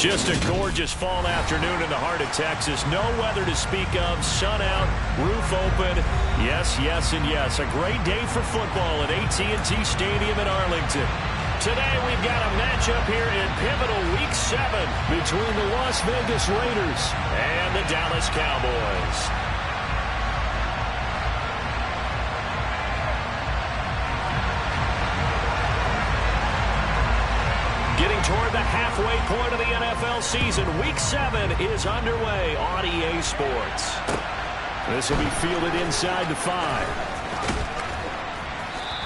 Just a gorgeous fall afternoon in the heart of Texas. No weather to speak of. Sun out, roof open. Yes, yes, and yes. A great day for football at AT&T Stadium in Arlington. Today we've got a matchup here in pivotal Week 7 between the Las Vegas Raiders and the Dallas Cowboys. Getting toward the halfway point of the NFL season, Week 7 is underway on EA Sports. This will be fielded inside the 5.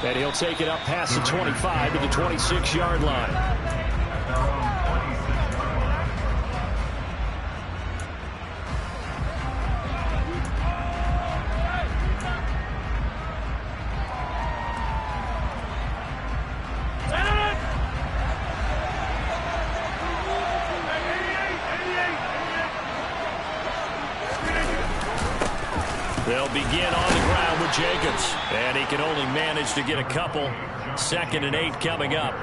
And he'll take it up past the 25 to the 26-yard line. They'll begin on the ground with Jacobs, and he can only manage to get a couple. 2nd and 8 coming up.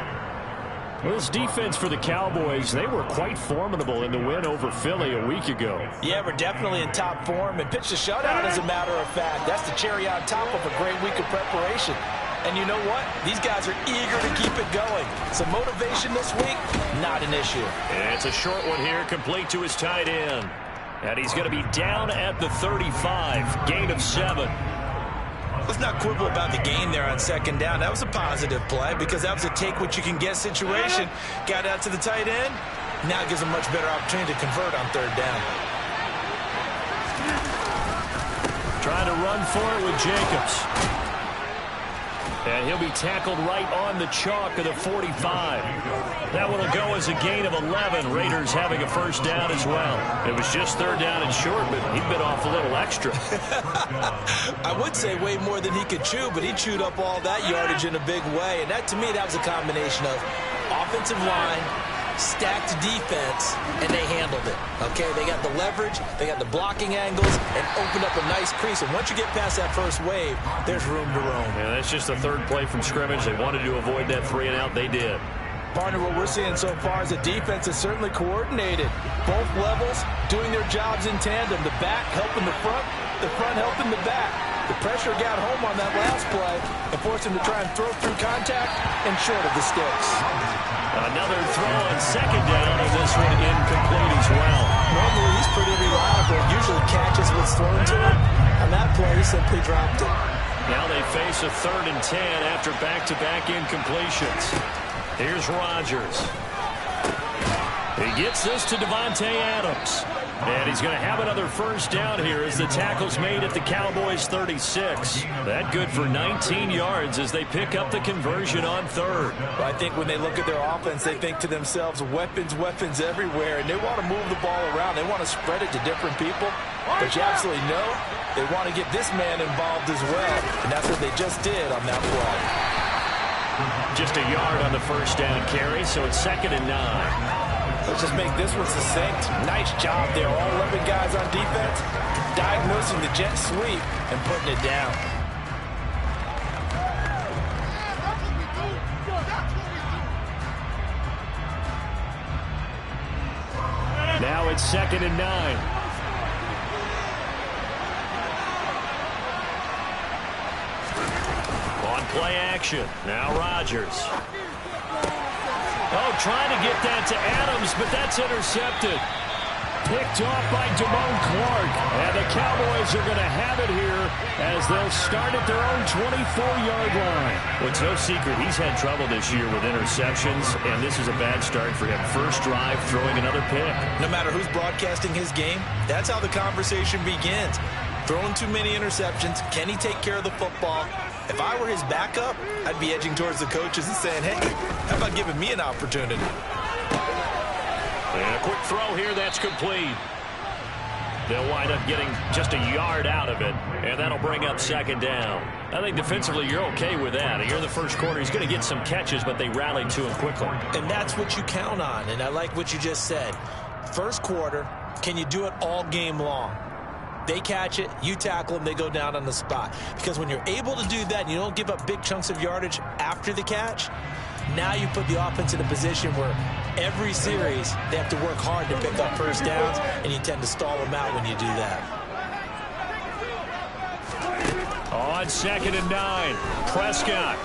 Well, this defense for the Cowboys, they were quite formidable in the win over Philly a week ago. Yeah, we're definitely in top form and pitched a shutout, as a matter of fact. That's the cherry on top of a great week of preparation. And you know what? These guys are eager to keep it going. So motivation this week, not an issue. And it's a short one here, complete to his tight end. And he's going to be down at the 35, gain of 7. Let's not quibble about the gain there on 2nd down. That was a positive play because that was a take-what-you-can-get situation. Got out to the tight end. Now it gives him a much better opportunity to convert on 3rd down. Trying to run for it with Jacobs. And he'll be tackled right on the chalk of the 45. That one will go as a gain of 11. Raiders having a 1st down as well. It was just 3rd down and short, but he bit off a little extra. I would say way more than he could chew, but he chewed up all that yardage in a big way. And that, to me, that was a combination of offensive line, stacked defense, and they handled it. Okay, they got the leverage, they got the blocking angles, and opened up a nice crease. And once you get past that first wave, there's room to roam. Yeah, that's just the 3rd play from scrimmage. They wanted to avoid that 3-and-out. They did. Partner, what we're seeing so far is the defense is certainly coordinated. Both levels doing their jobs in tandem. The back helping the front helping the back. The pressure got home on that last play and forced him to try and throw through contact and short of the sticks. Another throw on 2nd down, and this one incomplete as well. Normally, he's pretty reliable. Usually catches what's thrown to him. On that play, he simply dropped it. Now they face a 3rd and 10 after back-to-back incompletions. Here's Rodgers. He gets this to Devontae Adams. And he's going to have another 1st down here as the tackle's made at the Cowboys' 36. That good for 19 yards as they pick up the conversion on 3rd. Well, I think when they look at their offense, they think to themselves, weapons, weapons everywhere. And they want to move the ball around. They want to spread it to different people. But you absolutely know they want to get this man involved as well. And that's what they just did on that play. Just a yard on the 1st down carry, so it's 2nd and 9. Let's just make this one succinct. Nice job there. All 11 guys on defense diagnosing the jet sweep and putting it down. Now it's 2nd and 9. Play action. Now Rodgers. Oh, trying to get that to Adams, but that's intercepted. Picked off by Damone Clark. And the Cowboys are going to have it here as they'll start at their own 24-yard line. Well, it's no secret he's had trouble this year with interceptions, and this is a bad start for him. 1st drive, throwing another pick. No matter who's broadcasting his game, that's how the conversation begins. Throwing too many interceptions. Can he take care of the football? If I were his backup, I'd be edging towards the coaches and saying, hey, how about giving me an opportunity? And a quick throw here, that's complete. They'll wind up getting just a yard out of it, and that'll bring up 2nd down. I think defensively you're okay with that. Here in the 1st quarter, he's going to get some catches, but they rallied to him quickly. And that's what you count on, and I like what you just said. 1st quarter, can you do it all game long? They catch it, you tackle them, they go down on the spot. Because when you're able to do that and you don't give up big chunks of yardage after the catch, Now you put the offense in a position where every series they have to work hard to pick up first downs, and you tend to stall them out when you do that. On 2nd and 9, Prescott.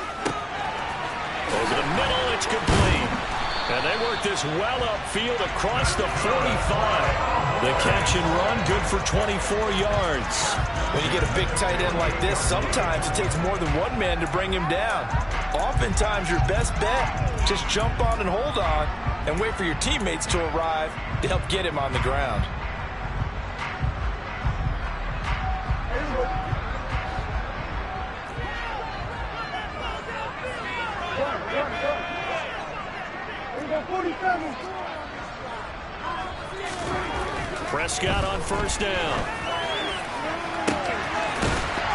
Over the middle, it's complete. And they work this well upfield across the 45. The catch and run, good for 24 yards. When you get a big tight end like this, sometimes it takes more than one man to bring him down. Oftentimes, your best bet, just jump on and hold on and wait for your teammates to arrive to help get him on the ground. Prescott on first down.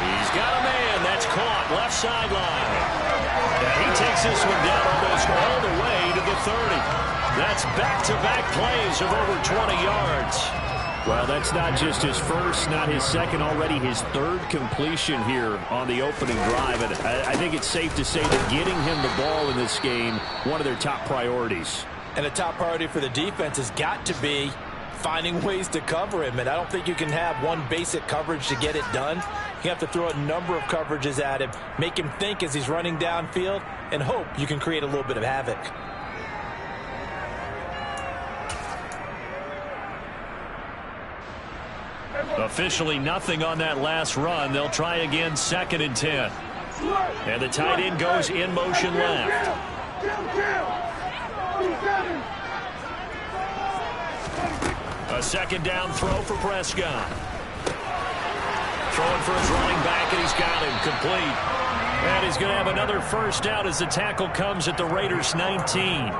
He's got a man. That's caught left sideline. And he takes this one down almost all the way to the 30. That's back-to-back plays of over 20 yards. Well, that's not just his first, not his second, already his third completion here on the opening drive. And I think it's safe to say that getting him the ball in this game, one of their top priorities. And a top priority for the defense has got to be finding ways to cover him. And I don't think you can have one basic coverage to get it done. You have to throw a number of coverages at him, make him think as he's running downfield, and hope you can create a little bit of havoc. Officially nothing on that last run. They'll try again 2nd and 10. And the tight end goes in motion left. A 2nd down throw for Prescott. Throwing for his running back, and he's got him complete. And he's going to have another first down as the tackle comes at the Raiders' 19.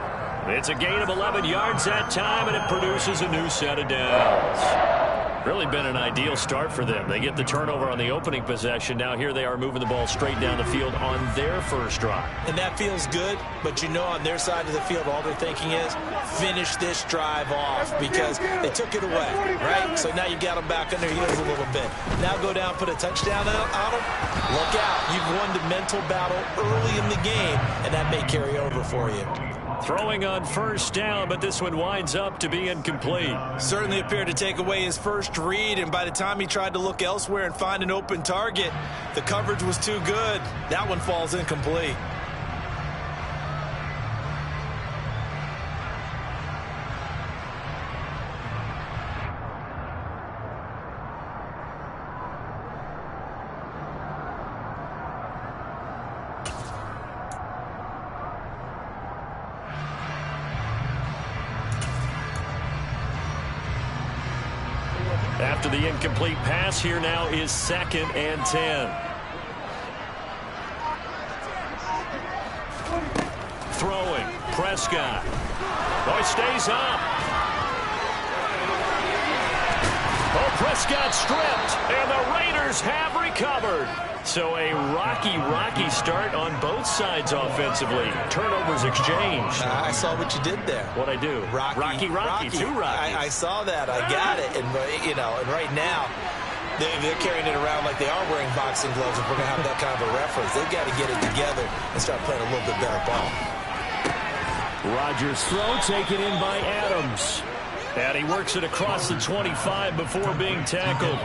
It's a gain of 11 yards that time, and it produces a new set of downs. Really been an ideal start for them. They get the turnover on the opening possession. Now here they are moving the ball straight down the field on their first drive. And that feels good, but you know on their side of the field all they're thinking is finish this drive off because they took it away, right? So now you got them back on their heels a little bit. Now go down, put a touchdown on them. Look out. You've won the mental battle early in the game, and that may carry over for you. Throwing on first down, but this one winds up to be incomplete. Certainly appeared to take away his first read, and by the time he tried to look elsewhere and find an open target, the coverage was too good. That one falls incomplete. After the incomplete pass, here now is 2nd and 10. Throwing, Prescott. Oh, he stays up. Oh, Prescott stripped, and the Raiders have recovered. So a rocky start on both sides offensively. Turnovers exchanged. I saw what you did there. What'd I do? Rocky. Two Rockies. I saw that. I got it. And, you know, and right now, they're carrying it around like they are wearing boxing gloves. If we're going to have that kind of a reference, they've got to get it together and start playing a little bit better ball. Rodgers' throw taken in by Adams. And he works it across the 25 before being tackled.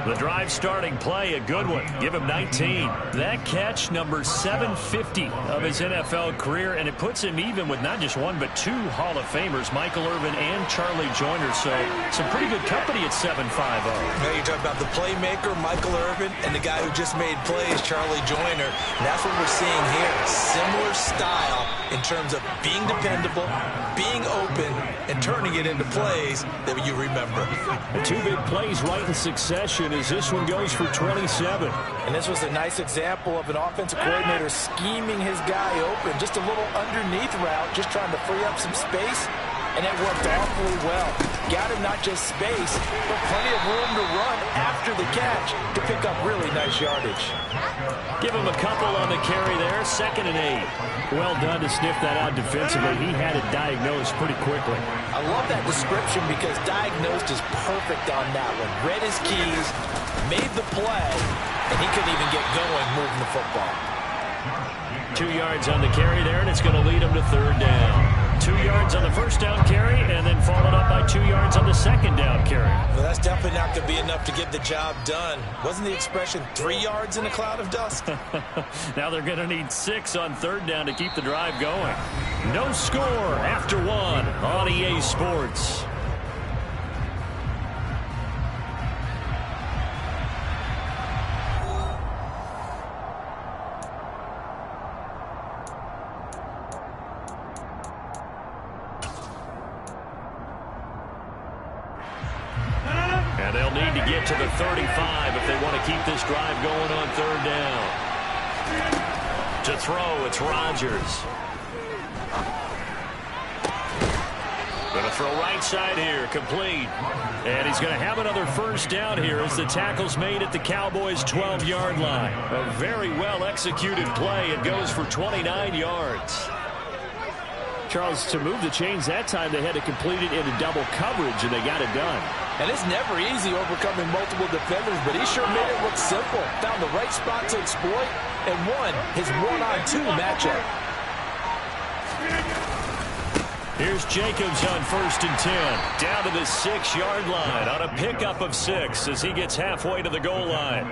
The drive starting play, a good one. Give him 19. That catch, number 750 of his NFL career, and it puts him even with not just one but two Hall of Famers, Michael Irvin and Charlie Joyner. So some pretty good company at 7'5". Now you're talking about the playmaker, Michael Irvin, and the guy who just made plays, Charlie Joyner. And that's what we're seeing here. Similar style in terms of being dependable, being open, and turning it into plays that you remember. Two big plays right in succession as this one goes for 27. And this was a nice example of an offensive coordinator scheming his guy open. Just a little underneath route, just trying to free up some space, and it worked awfully well. Got him not just space, but plenty of room to run after the catch to pick up really nice yardage. Give him a couple on the carry there, 2nd and 8. Well done to sniff that out defensively. He had it diagnosed pretty quickly. I love that description because diagnosed is perfect on that one. Read his keys, made the play, and he couldn't even get going moving the football. 2 yards on the carry there, and it's going to lead him to 3rd down. 2 yards on the first down carry, and then followed up by 2 yards on the second down carry. Well, that's definitely not going to be enough to get the job done. Wasn't the expression 3 yards in a cloud of dust? Now they're going to need 6 on 3rd down to keep the drive going. No score after 1 on EA Sports. And they'll need to get to the 35 if they want to keep this drive going on 3rd down. To throw, it's Rodgers. Going to throw right side here, complete. And he's going to have another first down here as the tackle's made at the Cowboys' 12-yard line. A very well-executed play. It goes for 29 yards. Charles, to move the chains that time, they had to complete it into double coverage, and they got it done. And it's never easy overcoming multiple defenders, but he sure made it look simple. Found the right spot to exploit and won his 1-on-2 matchup. Here's Jacobs on 1st and 10. Down to the 6-yard line on a pickup of 6 as he gets halfway to the goal line.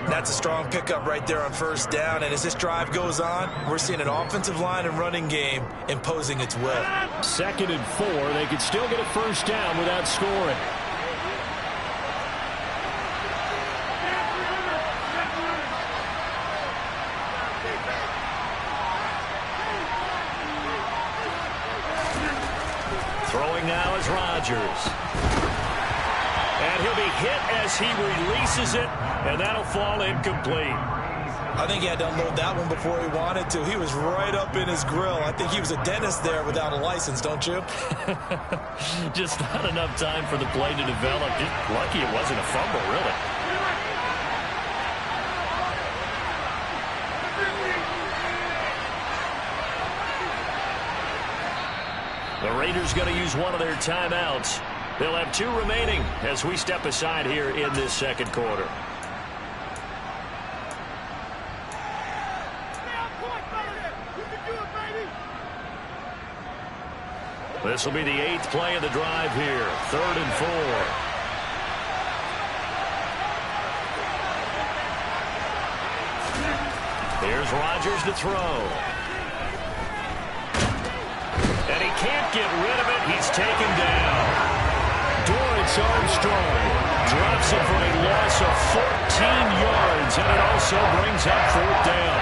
That's a strong pickup right there on 1st down. And as this drive goes on, we're seeing an offensive line and running game imposing its will. 2nd and 4. They could still get a first down without scoring. Throwing now is Rodgers. And he'll be hit as he releases it, and that'll fall incomplete. I think he had to unload that one before he wanted to. He was right up in his grill. I think he was a dentist there without a license, don't you? Just not enough time for the play to develop. Just lucky it wasn't a fumble, really. The Raiders going to use one of their timeouts. They'll have 2 remaining as we step aside here in this 2nd quarter. This will be the 8th play of the drive here. 3rd and 4. Here's Rodgers to throw. And he can't get rid of it. He's taken down. Dorrance Armstrong drops it for a loss of 14 yards, and it also brings up 4th down.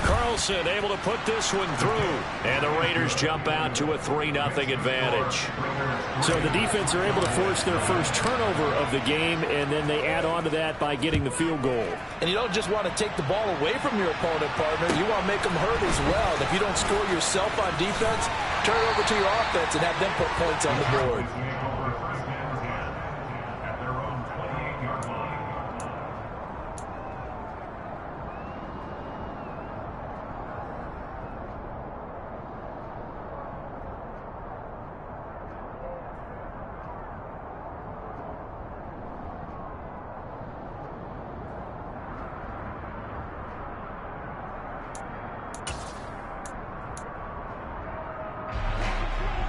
Carlson able to put this one through, and the Raiders jump out to a 3-0 advantage. So the defense are able to force their first turnover of the game, and then they add on to that by getting the field goal. And you don't just want to take the ball away from your opponent, partner. You want to make them hurt as well. If you don't score yourself on defense, turn it over to your offense and have them put points on the board.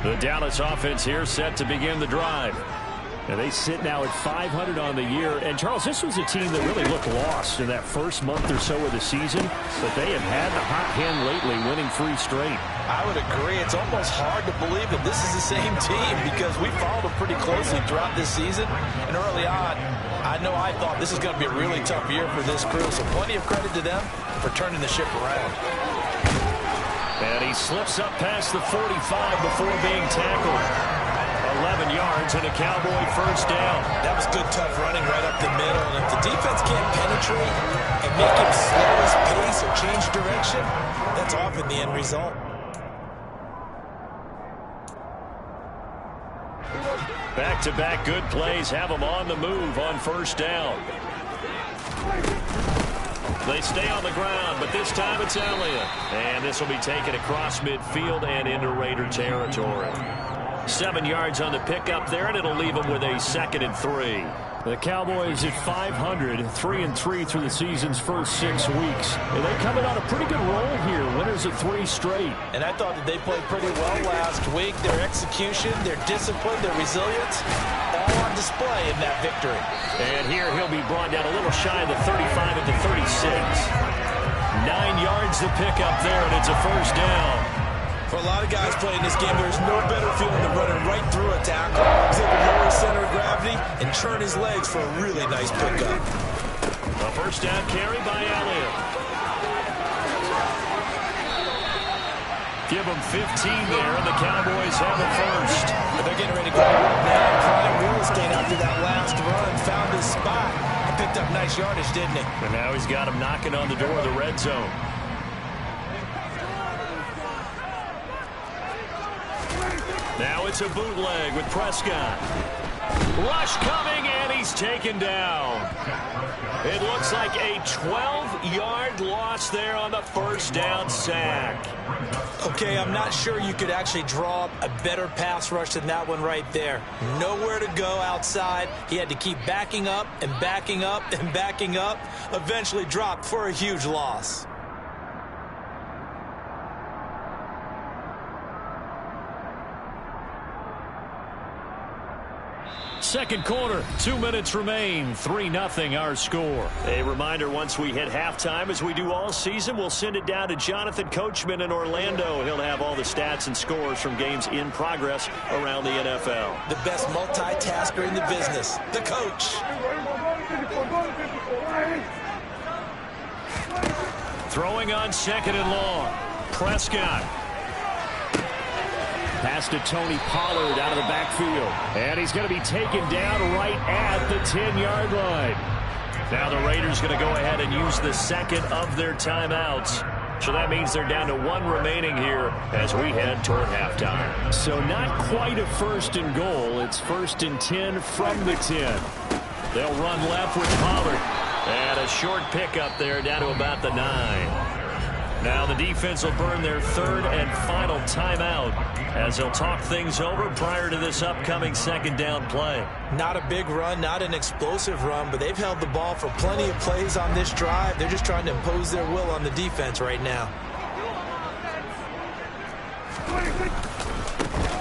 The Dallas offense here set to begin the drive. And they sit now at 500 on the year. And, Charles, this was a team that really looked lost in that first month or so of the season. But they have had the hot hand lately, winning 3 straight. I would agree. It's almost hard to believe that this is the same team because we followed them pretty closely throughout this season. And early on, I know I thought this is going to be a really tough year for this crew. So plenty of credit to them for turning the ship around. And he slips up past the 45 before being tackled. 11 yards and a Cowboy first down. That was good, tough running right up the middle. And if the defense can't penetrate and make him slow his pace or change direction, that's often the end result. Back-to-back good plays have them on the move on first down. They stay on the ground, but this time it's Elliott. And this will be taken across midfield and into Raider territory. 7 yards on the pickup there, and it'll leave them with a 2nd and 3. The Cowboys at 500, 3-3 through the season's first 6 weeks. And they coming on a pretty good roll here, winners of 3 straight. And I thought that they played pretty well last week. Their execution, their discipline, their resilience, all on display in that victory. And here he'll be brought down a little shy of the 35 at the 36. 9 yards to pick up there, and it's a first down. For a lot of guys playing this game, there's no better feeling than running right through a tackle. He's able to lower his center of gravity and churn his legs for a really nice pickup. A first down carry by Elliott. Give him 15 there, and the Cowboys have a first. They're getting ready to go now. Prime real estate after that last run. Found his spot and picked up nice yardage, didn't he? And now he's got him knocking on the door of the red zone. Now it's a bootleg with Prescott. Rush coming, and he's taken down. It looks like a 12-yard loss there on the first down sack. Okay, I'm not sure you could actually draw up a better pass rush than that one right there. Nowhere to go outside. He had to keep backing up and backing up and backing up. Eventually dropped for a huge loss. Second quarter, 2 minutes remain, 3-0 our score. A reminder, once we hit halftime, as we do all season, we'll send it down to Jonathan Coachman in Orlando. He'll have all the stats and scores from games in progress around the NFL. The best multitasker in the business, the coach. Throwing on 2nd and long. Prescott. Pass to Tony Pollard out of the backfield. And he's going to be taken down right at the 10-yard line. Now the Raiders going to go ahead and use the 2nd of their timeouts. So that means they're down to 1 remaining here as we head toward halftime. So not quite a 1st and goal. It's 1st and 10 from the 10. They'll run left with Pollard. And a short pickup there down to about the 9. Now the defense will burn their 3rd and final timeout as they'll talk things over prior to this upcoming 2nd down play. Not a big run, not an explosive run, but they've held the ball for plenty of plays on this drive. They're just trying to impose their will on the defense right now.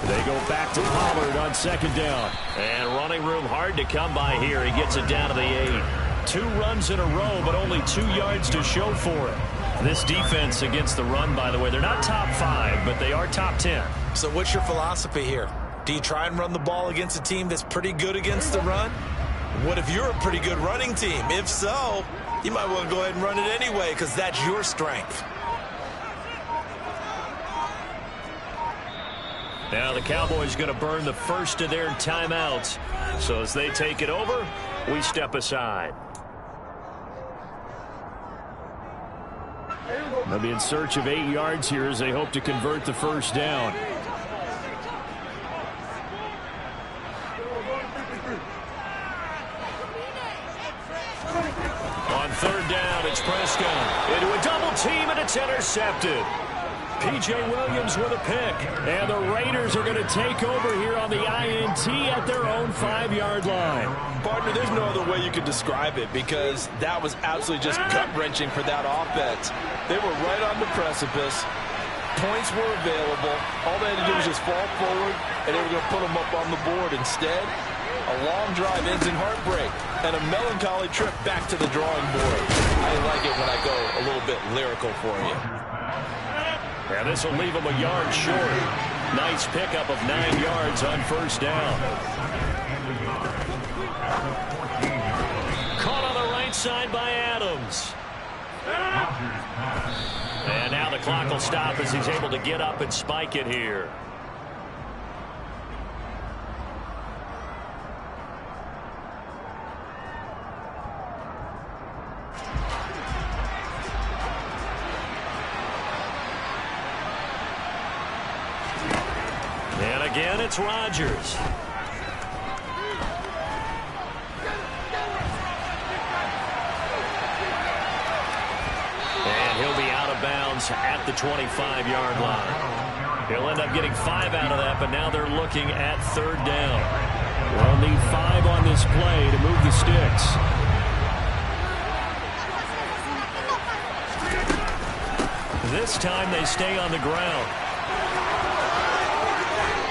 They go back to Pollard on 2nd down. And running room hard to come by here. He gets it down to the 8. 2 runs in a row, but only 2 yards to show for it. This defense against the run, by the way, they're not top 5, but they are top 10. So what's your philosophy here? Do you try and run the ball against a team that's pretty good against the run? What if you're a pretty good running team? If so, you might want to go ahead and run it anyway because that's your strength. Now the Cowboys going to burn the 1st of their timeouts. So as they take it over, we step aside. They'll be in search of 8 yards here as they hope to convert the 1st down. On 3rd down, it's Prescott into a double team, and it's intercepted. P.J. Williams with a pick. And the Raiders are going to take over here on the INT at their own 5-yard line. Partner, there's no other way you could describe it because that was absolutely just gut-wrenching for that offense. They were right on the precipice. Points were available. All they had to do was just fall forward, and they were going to put them up on the board. Instead, a long drive ends in heartbreak and a melancholy trip back to the drawing board. I like it when I go a little bit lyrical for you. And this will leave them a yard short. Nice pickup of 9 yards on 1st down. Caught on the right side by Adams. And now the clock will stop as he's able to get up and spike it here. And again, it's Rodgers. And he'll be out of bounds at the 25-yard line. He'll end up getting 5 out of that, but now they're looking at 3rd down. They'll need 5 on this play to move the sticks. This time they stay on the ground.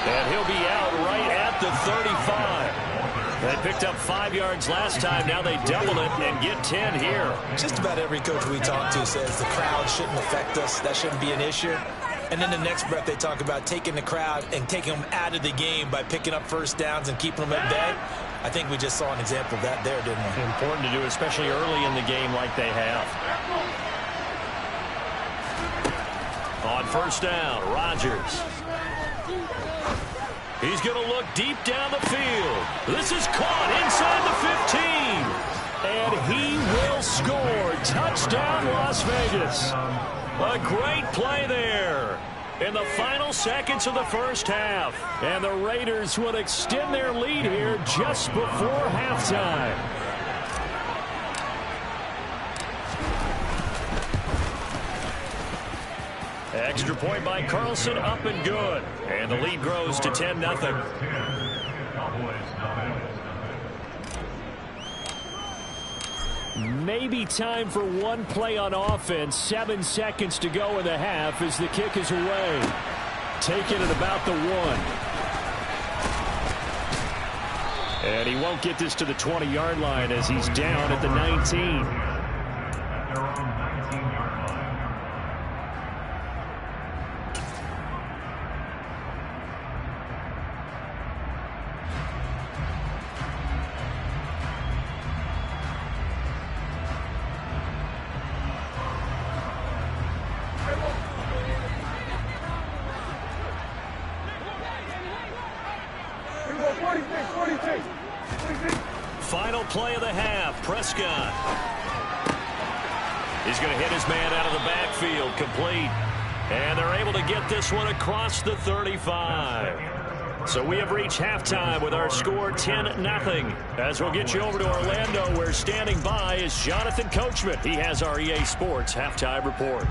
And he'll be out right at the 35. They picked up 5 yards last time. Now they double it and get 10 here. Just about every coach we talk to says the crowd shouldn't affect us. That shouldn't be an issue. And then the next breath they talk about taking the crowd and taking them out of the game by picking up first downs and keeping them at bay. I think we just saw an example of that there, didn't we? Important to do, especially early in the game like they have. On 1st down, Rodgers. He's going to look deep down the field. This is caught inside the 15. And he will score. Touchdown, Las Vegas. A great play there in the final seconds of the first half. And the Raiders will extend their lead here just before halftime. Extra point by Carlson, up and good. And the lead grows to 10-0. Maybe time for one play on offense. 7 seconds to go in the half as the kick is away. Taken at about the 1. And he won't get this to the 20-yard line as he's down at the 19. Final play of the half. Prescott. He's going to hit his man out of the backfield. Complete. And they're able to get this one across the 35. So we have reached halftime with our score 10-0. As we'll get you over to Orlando, where standing by is Jonathan Coachman. He has our EA Sports halftime report.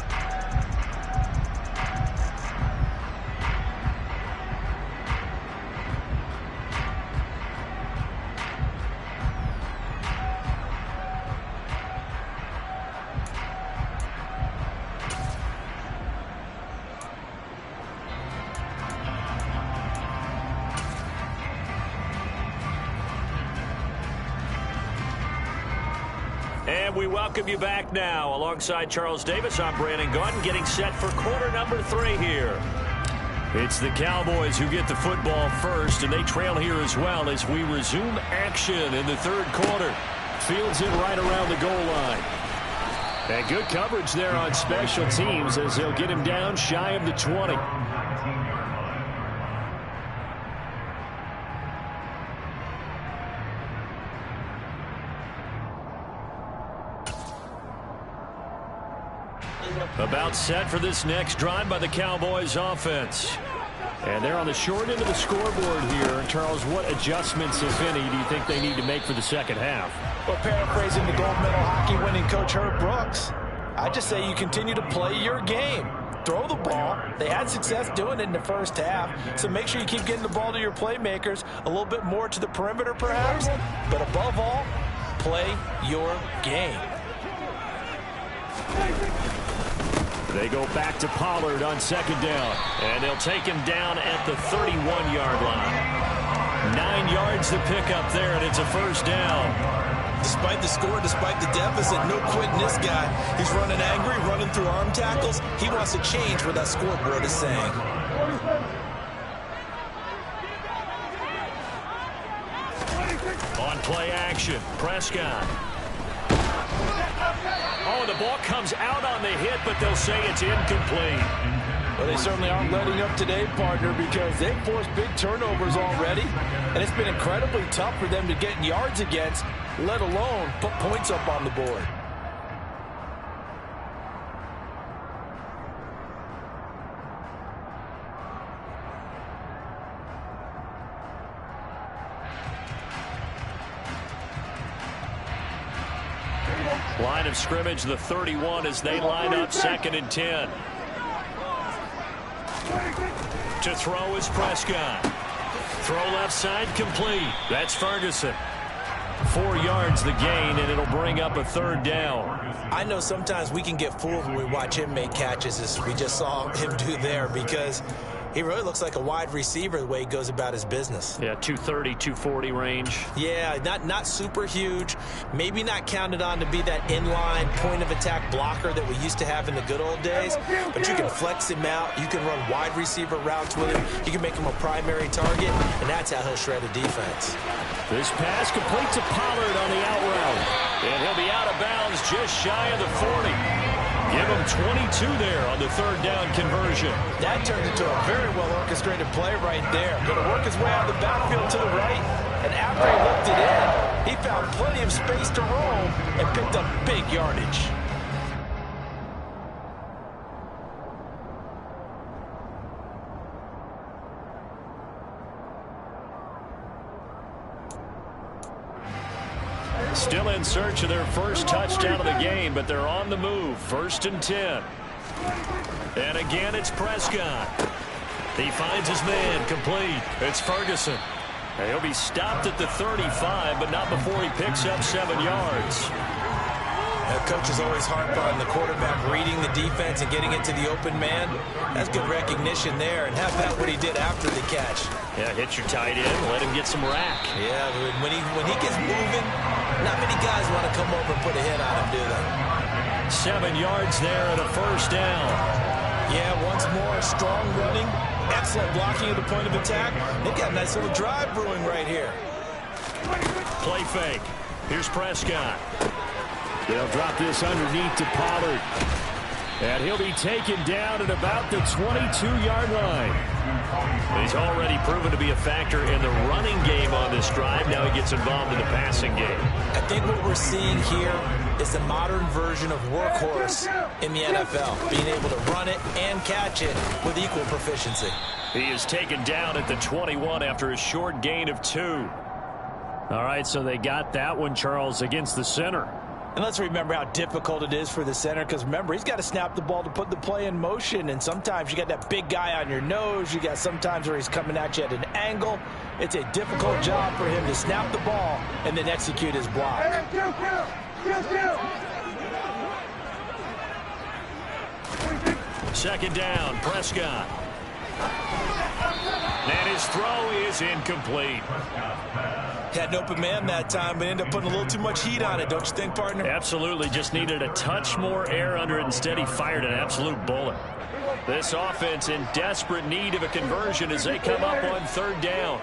And we welcome you back now. Alongside Charles Davis, I'm Brandon Gaudin, getting set for quarter number 3 here. It's the Cowboys who get the football first, and they trail here as well as we resume action in the 3rd quarter. Fields it right around the goal line. And good coverage there on special teams as they'll get him down shy of the 20. About set for this next drive by the Cowboys offense. And they're on the short end of the scoreboard here. And Charles, what adjustments, if any, do you think they need to make for the second half? Well, paraphrasing the gold medal hockey winning coach Herb Brooks, I just say you continue to play your game. Throw the ball. They had success doing it in the first half. So make sure you keep getting the ball to your playmakers, a little bit more to the perimeter perhaps. But above all, play your game. They go back to Pollard on 2nd down. And they'll take him down at the 31-yard line. 9 yards to pick up there, and it's a 1st down. Despite the score, despite the deficit, no quitting this guy. He's running angry, running through arm tackles. He wants to change what that scoreboard is saying. On play action, Prescott. Oh, the ball comes out on the hit, but they'll say it's incomplete. Well, they certainly aren't letting up today, partner, because they've forced big turnovers already, and it's been incredibly tough for them to get yards against, let alone put points up on the board. Line of scrimmage, the 31, as they line up 2nd and 10. To throw is Prescott. Throw left side complete. That's Ferguson. 4 yards the gain, and it'll bring up a 3rd down. I know sometimes we can get fooled when we watch him make catches, as we just saw him do there, because he really looks like a wide receiver the way he goes about his business. Yeah, 230, 240 range. Yeah, not super huge. Maybe not counted on to be that inline point-of-attack blocker that we used to have in the good old days. But you can flex him out. You can run wide receiver routes with him. You can make him a primary target, and that's how he'll shred a defense. This pass complete to Pollard on the out route. And he'll be out of bounds just shy of the 40. Give him 22 there on the 3rd down conversion. That turned into a very well-orchestrated play right there. Going to work his way out of the backfield to the right. And after he looked it in, he found plenty of space to roam and picked up big yardage. Still in search of their first touchdown of the game, but they're on the move. 1st and 10. And again, it's Prescott. He finds his man complete. It's Ferguson. And he'll be stopped at the 35, but not before he picks up 7 yards. Coaches always harp on the quarterback reading the defense and getting into the open man. That's good recognition there. And how about what he did after the catch? Yeah, hit your tight end, let him get some rack. Yeah, when he gets moving, not many guys want to come over and put a hit on him, do they? 7 yards there and a 1st down. Yeah, once more, strong running, excellent blocking at the point of attack. They've got a nice little drive brewing right here. Play fake. Here's Prescott. They'll drop this underneath to Pollard. And he'll be taken down at about the 22-yard line. He's already proven to be a factor in the running game on this drive. Now he gets involved in the passing game. I think what we're seeing here is the modern version of workhorse in the NFL, being able to run it and catch it with equal proficiency. He is taken down at the 21 after a short gain of 2. All right, so they got that one, Charles, against the center. And let's remember how difficult it is for the center, because remember, he's got to snap the ball to put the play in motion, and sometimes you got that big guy on your nose. You got sometimes where he's coming at you at an angle. It's a difficult job for him to snap the ball and then execute his block. 2nd down, Prescott. And his throw is incomplete. Had an open man that time, but ended up putting a little too much heat on it, don't you think, partner? Absolutely. Just needed a touch more air under it. Instead, he fired an absolute bullet. This offense in desperate need of a conversion as they come up on 3rd down.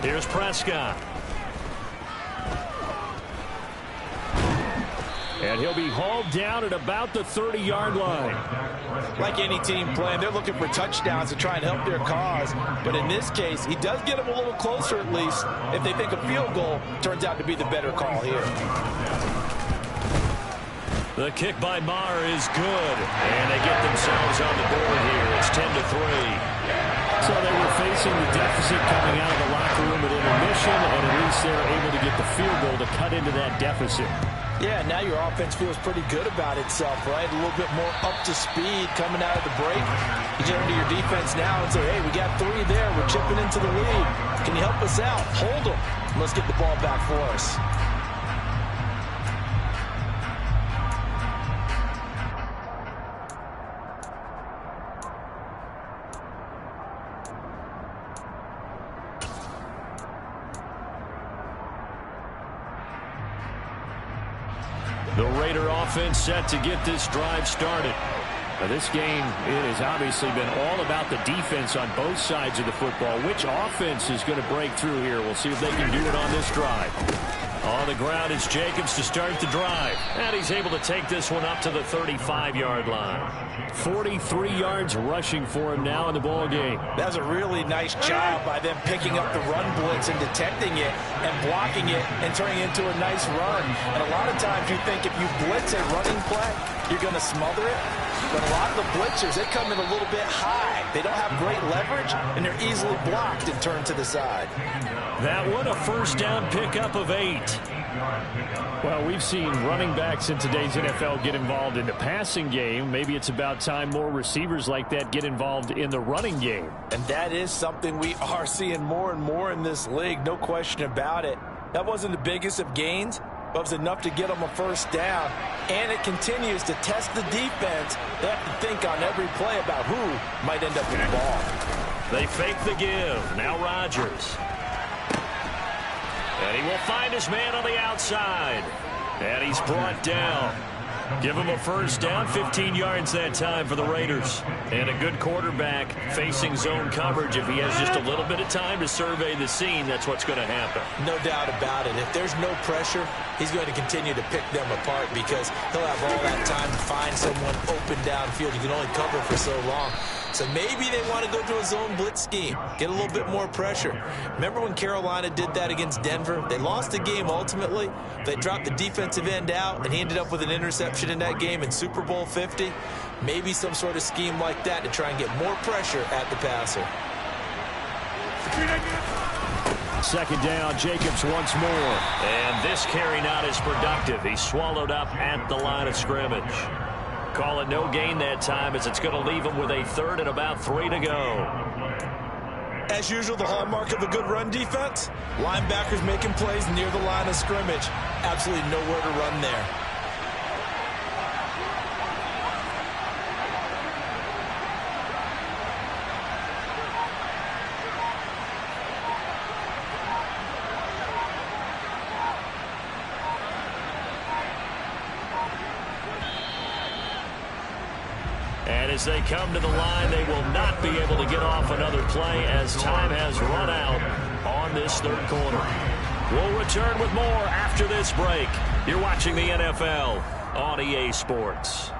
Here's Prescott. And he'll be hauled down at about the 30-yard line. Like any team playing, they're looking for touchdowns to try and help their cause. But in this case, he does get them a little closer at least if they think a field goal turns out to be the better call here. The kick by Maher is good. And they get themselves on the board here. It's 10-3. So they were facing the deficit coming out of the locker room at intermission, and at least they were able to get the field goal to cut into that deficit. Yeah, now your offense feels pretty good about itself, right? A little bit more up to speed coming out of the break. You get into your defense now and say, hey, we got 3 there. We're chipping into the lead. Can you help us out? Hold them. Let's get the ball back for us. The Raider offense set to get this drive started. Now this game, it has obviously been all about the defense on both sides of the football. Which offense is going to break through here? We'll see if they can do it on this drive. On the ground is Jacobs to start the drive. And he's able to take this one up to the 35-yard line. 43 yards rushing for him now in the ball game. That was a really nice job by them picking up the run blitz and detecting it and blocking it and turning it into a nice run. And a lot of times you think if you blitz a running play, you're going to smother it. But a lot of the blitzers, they come in a little bit high. They don't have great leverage, and they're easily blocked and turned to the side. That one, a 1st down pickup of 8. Well, we've seen running backs in today's NFL get involved in the passing game. Maybe it's about time more receivers like that get involved in the running game. And that is something we are seeing more and more in this league, no question about it. That wasn't the biggest of gains, but it was enough to get them a first down. And it continues to test the defense. They have to think on every play about who might end up with the ball. They fake the give. Now Rodgers. And he will find his man on the outside. And he's brought down. Give him a first down, 15 yards that time for the Raiders. And a good quarterback facing zone coverage. If he has just a little bit of time to survey the scene, that's what's going to happen. No doubt about it. If there's no pressure, he's going to continue to pick them apart because he'll have all that time to find someone open downfield. You can only cover for so long. So maybe they want to go to a zone blitz scheme, get a little bit more pressure. Remember when Carolina did that against Denver? They lost the game ultimately. They dropped the defensive end out, and he ended up with an interception in that game in Super Bowl 50. Maybe some sort of scheme like that to try and get more pressure at the passer. Second down, Jacobs once more. And this carry not as productive. He's swallowed up at the line of scrimmage. Call it no gain that time as it's going to leave him with a third and about 3 to go. As usual, the hallmark of a good run defense, linebackers making plays near the line of scrimmage. Absolutely nowhere to run there. And as they come to the line, they will not be able to get off another play as time has run out on this third quarter. We'll return with more after this break. You're watching the NFL on EA Sports.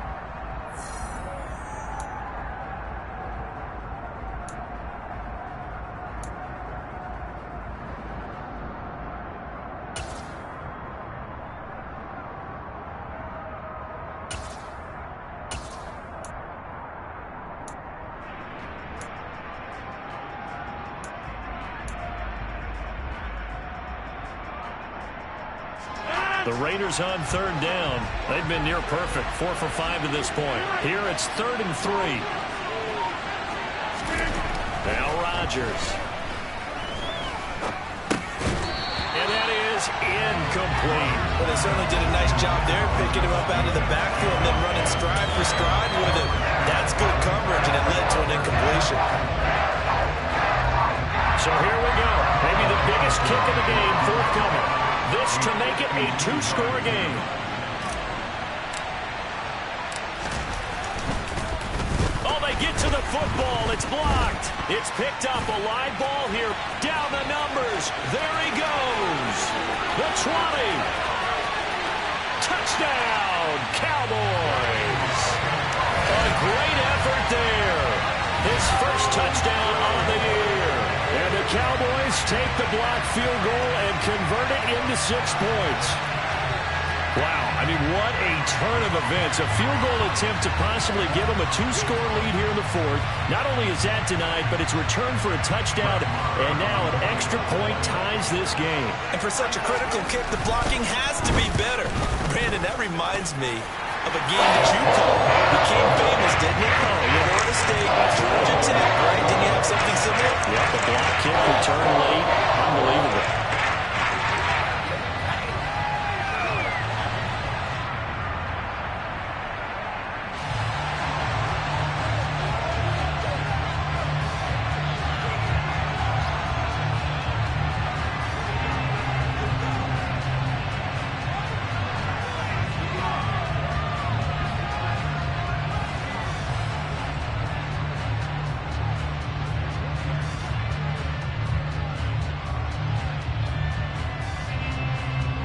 The Raiders on third down. They've been near perfect, 4 for 5 to this point. Here it's 3rd and 3. Now Rodgers. And that is incomplete. Well, they certainly did a nice job there, picking him up out of the backfield and then running stride for stride with him. That's good coverage, and it led to an incompletion. So here we go. Maybe the biggest kick of the game forthcoming. This to make it a 2-score game. Oh, they get to the football. It's blocked. It's picked up. A live ball here. Down the numbers. There he goes. The 20. Touchdown, Cowboys. A great effort there. His first touchdown of the year. And the Cowboys take the blocked field goal and convert it into 6 points. Wow, I mean, what a turn of events. A field goal attempt to possibly give them a 2-score lead here in the 4th. Not only is that denied, but it's returned for a touchdown, and now an extra point ties this game. And for such a critical kick, the blocking has to be better. Brandon, that reminds me of a game that you called. Became famous, didn't it? Oh, yeah. Florida State, Georgia Tech, right? Didn't you have something similar? Yep, the block kick returned late. Unbelievable.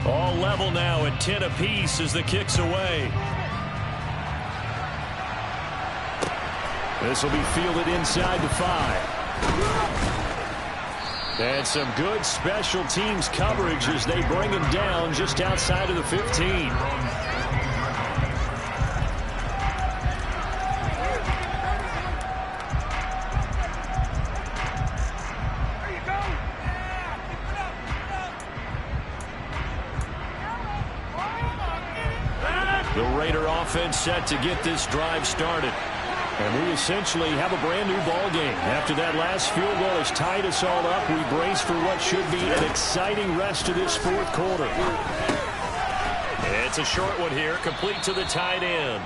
All level now at 10 apiece as the kick's away. This will be fielded inside the 5. And some good special teams coverage as they bring him down just outside of the 15. offense set to get this drive started. And we essentially have a brand new ball game. After that last field goal has tied us all up, we brace for what should be an exciting rest of this fourth quarter. It's a short one here, complete to the tight end.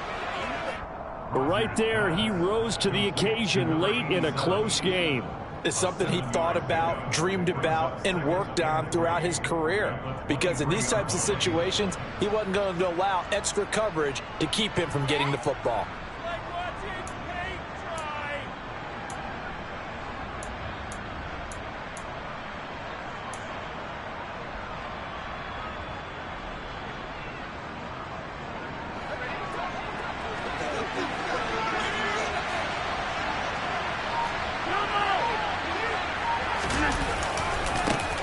Right there, he rose to the occasion late in a close game. It's something he thought about, dreamed about, and worked on throughout his career. Because in these types of situations, he wasn't going to allow extra coverage to keep him from getting the football.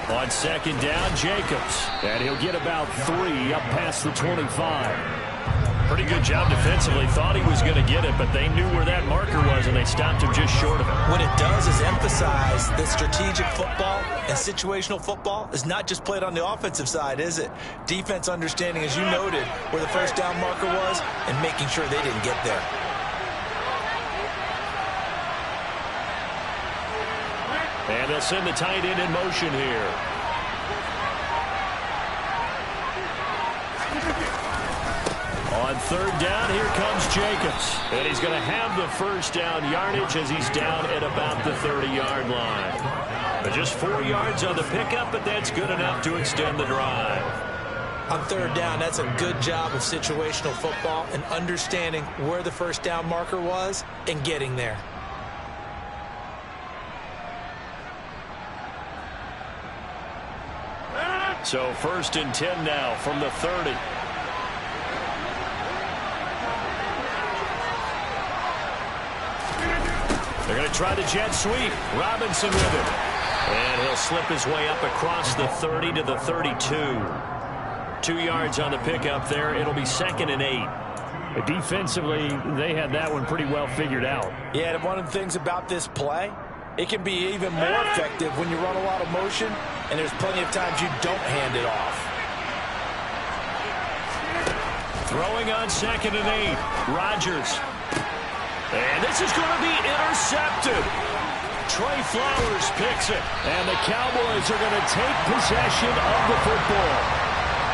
On second down, Jacobs. And he'll get about 3 up past the 25. Pretty good job defensively. Thought he was going to get it, but they knew where that marker was, and they stopped him just short of it. What it does is emphasize that strategic football and situational football is not just played on the offensive side, is it? Defense understanding, as you noted, where the first down marker was and making sure they didn't get there. And they'll send the tight end in motion here. On third down, here comes Jacobs. And he's going to have the first down yardage as he's down at about the 30-yard line. But just 4 yards on the pickup, but that's good enough to extend the drive. On third down, that's a good job of situational football and understanding where the first down marker was and getting there. So first and 10 now from the 30. They're going to try the jet sweep. Robinson with it. And he'll slip his way up across the 30 to the 32. 2 yards on the pickup there. It'll be 2nd and 8. Defensively, they had that one pretty well figured out. Yeah, and one of the things about this play, it can be even more effective when you run a lot of motion, and there's plenty of times you don't hand it off. Throwing on 2nd and 8. Rodgers. And this is going to be intercepted. Trey Flowers picks it. And the Cowboys are going to take possession of the football.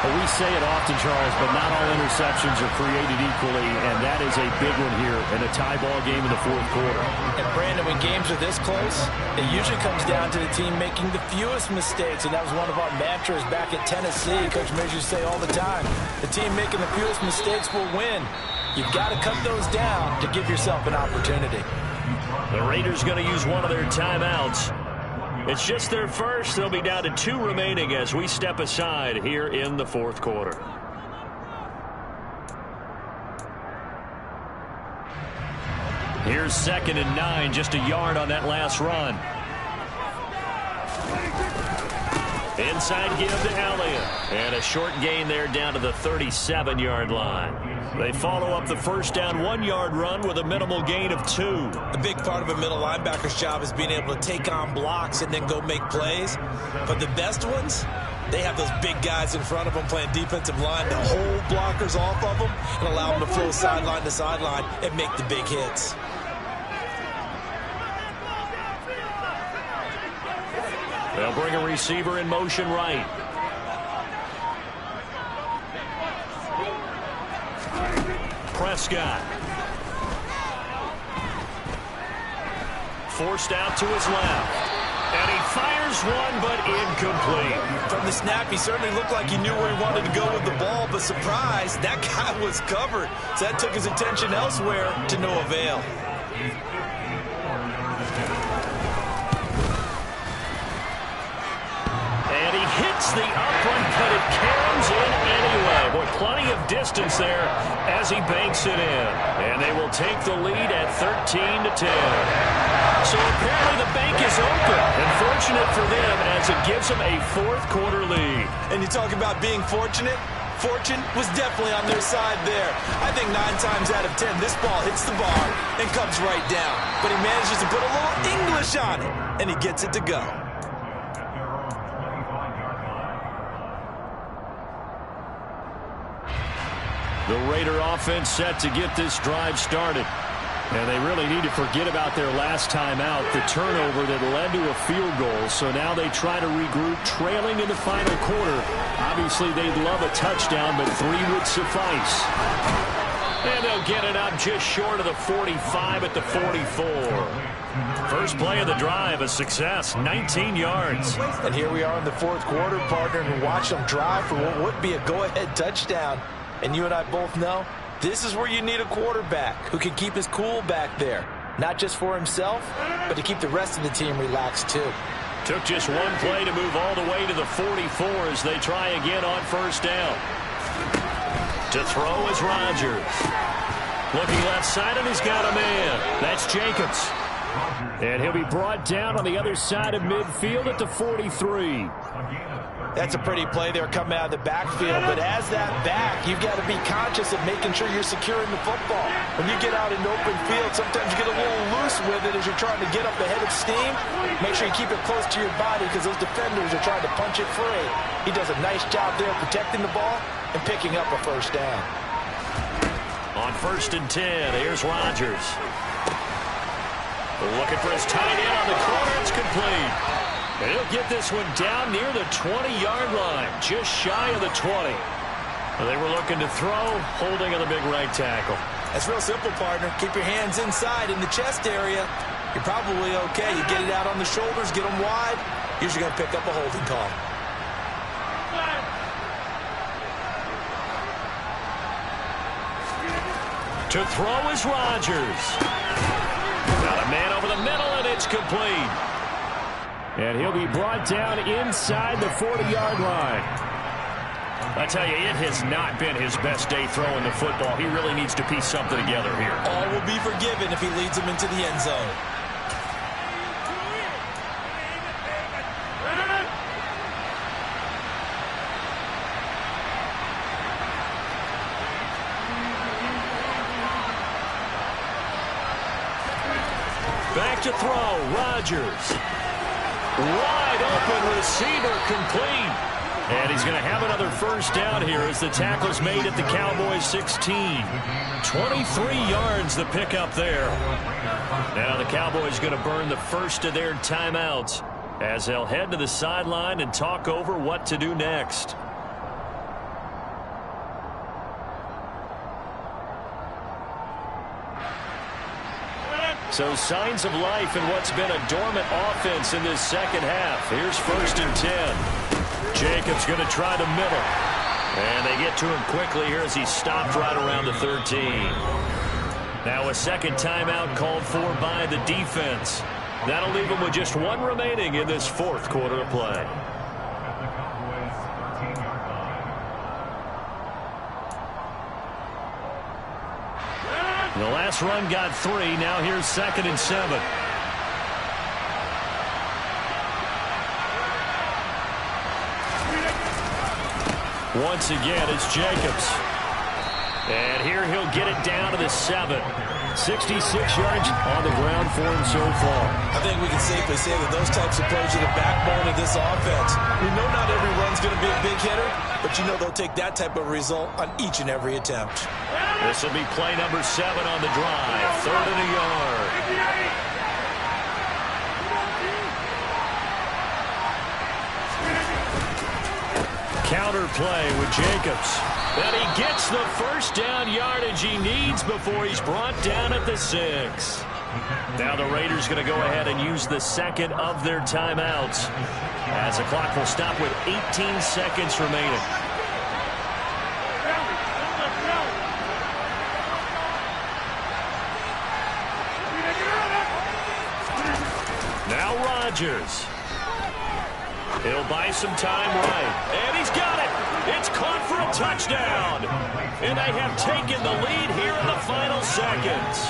Well, we say it often, Charles, but not all interceptions are created equally, and that is a big one here in a tie ball game in the fourth quarter. And, Brandon, when games are this close, it usually comes down to the team making the fewest mistakes, and that was one of our mantras back at Tennessee. Coach Measures used to say all the time, the team making the fewest mistakes will win. You've got to cut those down to give yourself an opportunity. The Raiders going to use one of their timeouts. It's just their first. They'll be down to 2 remaining as we step aside here in the fourth quarter. Here's 2nd and 9, just a yard on that last run. Inside give to Elliott. And a short gain there down to the 37-yard line. They follow up the first down 1-yard run with a minimal gain of 2. A big part of a middle linebacker's job is being able to take on blocks and then go make plays. But the best ones, they have those big guys in front of them playing defensive line to hold blockers off of them and allow them to flow sideline to sideline and make the big hits. They'll bring a receiver in motion right. Prescott. Forced out to his left. And he fires one, but incomplete. From the snap, he certainly looked like he knew where he wanted to go with the ball, but surprise, that guy was covered. So that took his attention elsewhere to no avail. And he hits the upright, but it caroms in anyway. Boy, plenty of distance there as he banks it in. And they will take the lead at 13-10. So apparently the bank is open. And fortunate for them as it gives them a fourth quarter lead. And you talk about being fortunate. Fortune was definitely on their side there. I think 9 times out of 10, this ball hits the bar and comes right down. But he manages to put a little English on it, and he gets it to go. The Raider offense set to get this drive started. And they really need to forget about their last time out, the turnover that led to a field goal. So now they try to regroup, trailing in the final quarter. Obviously, they'd love a touchdown, but 3 would suffice. And they'll get it up just short of the 45 at the 44. First play of the drive, a success, 19 yards. And here we are in the fourth quarter, partner, and watch them drive for what would be a go-ahead touchdown. And you and I both know this is where you need a quarterback who can keep his cool back there. Not just for himself, but to keep the rest of the team relaxed too. Took just one play to move all the way to the 44 as they try again on first down. To throw is Rodgers. Looking left side, and he's got a man. That's Jacobs. And he'll be brought down on the other side of midfield at the 43. That's a pretty play there coming out of the backfield, but as that back, you've got to be conscious of making sure you're securing the football. When you get out in open field, sometimes you get a little loose with it as you're trying to get up ahead of steam. Make sure you keep it close to your body because those defenders are trying to punch it free. He does a nice job there protecting the ball and picking up a first down. On 1st and 10, here's Rodgers. Looking for his tight end on the corner. It's complete. And he'll get this one down near the 20-yard line, just shy of the 20. They were looking to throw, holding on the big right tackle. That's real simple, partner. Keep your hands inside in the chest area. You're probably okay. You get it out on the shoulders, get them wide. Usually going to pick up a holding call. To throw is Rodgers. Got a man over the middle, and it's complete. And he'll be brought down inside the 40-yard line. I tell you, it has not been his best day throwing the football. He really needs to piece something together here. All will be forgiven if he leads them into the end zone. Back to throw, Rodgers. Wide open receiver, complete. And he's going to have another first down here as the tackle's made at the Cowboys 16. 23 yards the pickup there. Now the Cowboys going to burn the first of their timeouts as they'll head to the sideline and talk over what to do next. So signs of life in what's been a dormant offense in this second half. Here's 1st and 10. Jacobs going to try the middle. And they get to him quickly here as he stopped right around the 13. Now a second timeout called for by the defense. That'll leave them with just one remaining in this fourth quarter of play. The last run got 3. Now here's 2nd and 7. Once again, it's Jacobs. And here he'll get it down to the 7. 66 yards on the ground for him so far. I think we can safely say that those types of plays are the backbone of this offense. We know not every run's going to be a big hitter, but you know they'll take that type of result on each and every attempt. This will be play number 7 on the drive. 3rd and a yard. Counter play with Jacobs. And he gets the first down yardage he needs before he's brought down at the 6. Now the Raiders going to go ahead and use the second of their timeouts as the clock will stop with 18 seconds remaining. Now Rodgers. He'll buy some time right. And he's got it. It's caught for a touchdown. And they have taken the lead here in the final seconds.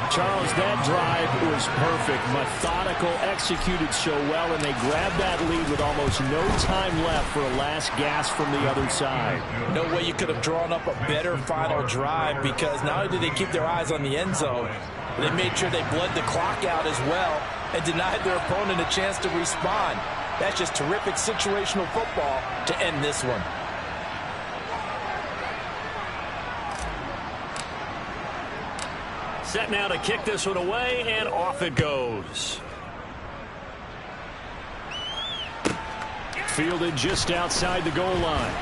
Charles, that drive was perfect. Methodical, executed so well, and they grabbed that lead with almost no time left for a last gasp from the other side. No way you could have drawn up a better final drive because not only did they keep their eyes on the end zone, they made sure they bled the clock out as well and denied their opponent a chance to respond. That's just terrific situational football to end this one. Set now to kick this one away, and off it goes. Fielded just outside the goal line.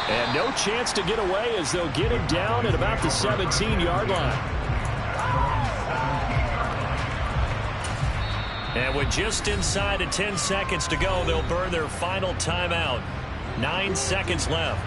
And no chance to get away as they'll get it down at about the 17-yard line. And with just inside of 10 seconds to go, they'll burn their final timeout. 9 seconds left.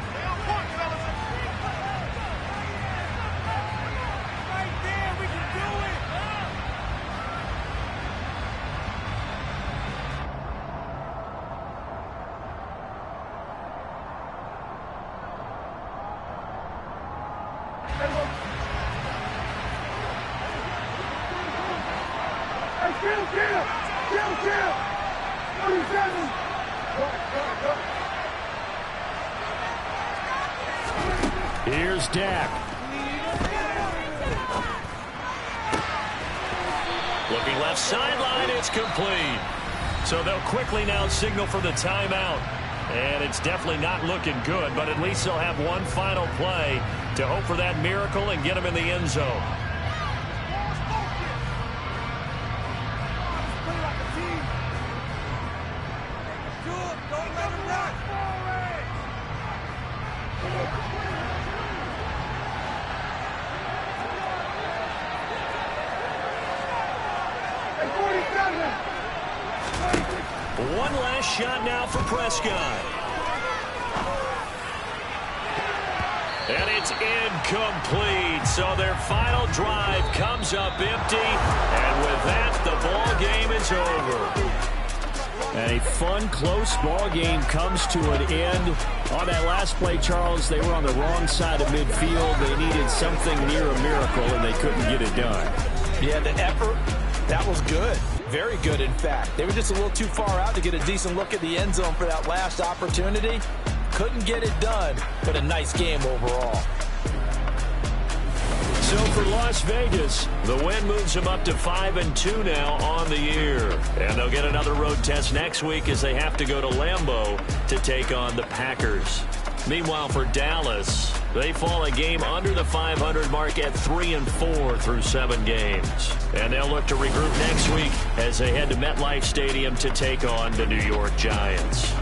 Here's Dak. Looking left sideline, it's complete. So they'll quickly now signal for the timeout. And it's definitely not looking good, but at least they'll have one final play to hope for that miracle and get them in the end zone. One last shot now for Prescott. And it's incomplete. So their final drive comes up empty. And with that, the ball game is over. And a fun, close ball game comes to an end. On that last play, Charles, they were on the wrong side of midfield. They needed something near a miracle, and they couldn't get it done. Yeah, the effort, that was good. Very good, in fact. They were just a little too far out to get a decent look at the end zone for that last opportunity. Couldn't get it done, but a nice game overall. So for Las Vegas, the win moves them up to 5-2 now on the year. And they'll get another road test next week as they have to go to Lambeau to take on the Packers. Meanwhile, for Dallas, they fall a game under the 500 mark at 3-4 through 7 games. And they'll look to regroup next week as they head to MetLife Stadium to take on the New York Giants.